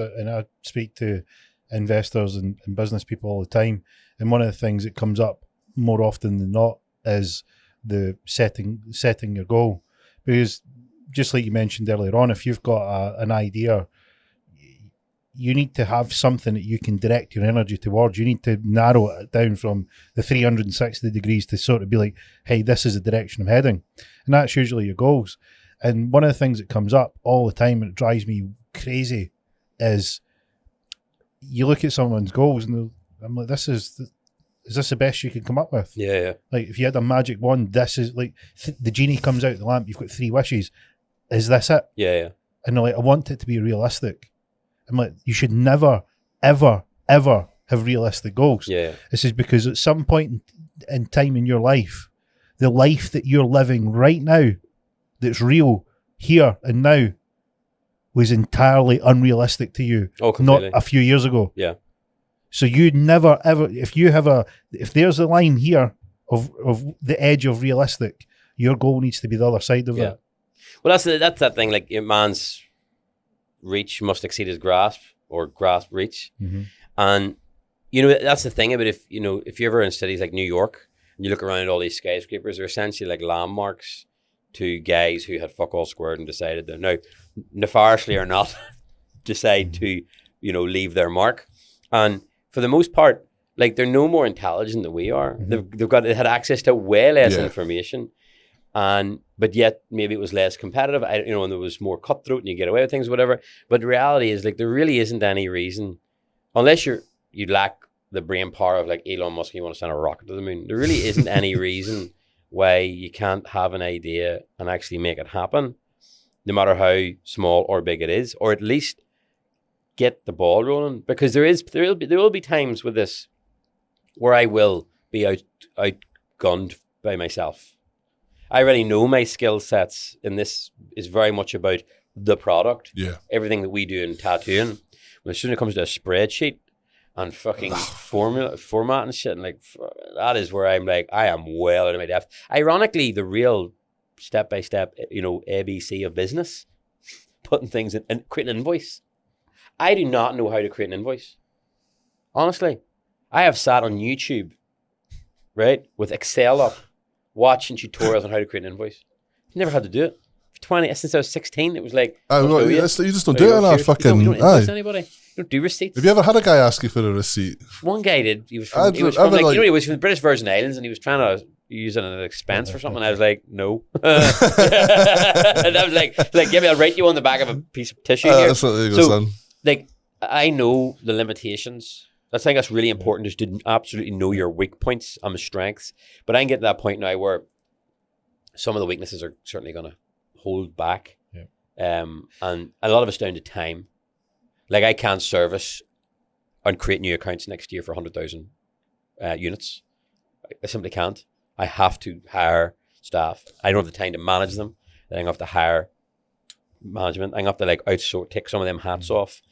And I speak to investors and business people all the time, and one of the things that comes up more often than not is the setting your goal. Because just like you mentioned earlier on, if you've got an idea, you need to have something that you can direct your energy towards. You need to narrow it down from the 360 degrees to sort of be like, hey, this is the direction I'm heading. And that's usually your goals. And one of the things that comes up all the time, and it drives me crazy, is you look at someone's goals and I'm like, is this the best you can come up with? Yeah. Like, if you had a magic wand, this is like, the genie comes out of the lamp, you've got 3 wishes. Is this it? Yeah. And they're like, I want it to be realistic. I'm like, you should never, ever, ever have realistic goals. Yeah. This is because at some point in time in your life, the life that you're living right now, that's real, here and now, was entirely unrealistic to you. Oh, completely. Not a few years ago. Yeah. So you'd never, ever, if there's a line here of the edge of realistic, your goal needs to be the other side of it. Well, that's that thing, like, a man's reach must exceed his grasp, or grasp reach. Mm-hmm. And, that's the thing about if you're ever in cities like New York, and you look around at all these skyscrapers, they're essentially like landmarks to guys who had fuck all squared and decided that, now, nefariously or not, decide to, leave their mark. And for the most part, like, they're no more intelligent than we are. Mm-hmm. They had access to way less information. But yet maybe it was less competitive, and there was more cutthroat and you get away with things, whatever. But the reality is, like, there really isn't any reason, unless you lack the brain power of like Elon Musk and you want to send a rocket to the moon, there really isn't any reason why you can't have an idea and actually make it happen, no matter how small or big it is, or at least get the ball rolling. Because there will be times with this where I will be outgunned by myself. I already know my skill sets, and this is very much about the product. Yeah. Everything that we do in tattooing. When as soon as it comes to a spreadsheet and fucking format and shit, and like, that is where I'm like, I am well out of my depth. Ironically, the real step-by-step, ABC of business, putting things in and creating an invoice. I do not know how to create an invoice. Honestly. I have sat on YouTube, right, with Excel up, watching tutorials on how to create an invoice. Never had to do it. Since I was 16, it was like, you just don't do it on our fucking. You don't invoice anybody. You don't do receipts. Have you ever had a guy ask you for a receipt? One guy did. He was from he was from the British Virgin Islands, and he was trying to use it as an expense for something. And I was like, no. And I was like, give me, I'll write you on the back of a piece of tissue here. That's what you go, so, son. like, I know the limitations. I think that's really important, is to absolutely know your weak points and the strengths. But I can get to that point now where some of the weaknesses are certainly going to hold back. Yeah. And a lot of it's down to time. Like, I can't service and create new accounts next year for 100,000 units. I simply can't. I have to hire staff. I don't have the time to manage them. Then I have to hire management. I have to like outsource, take some of them hats off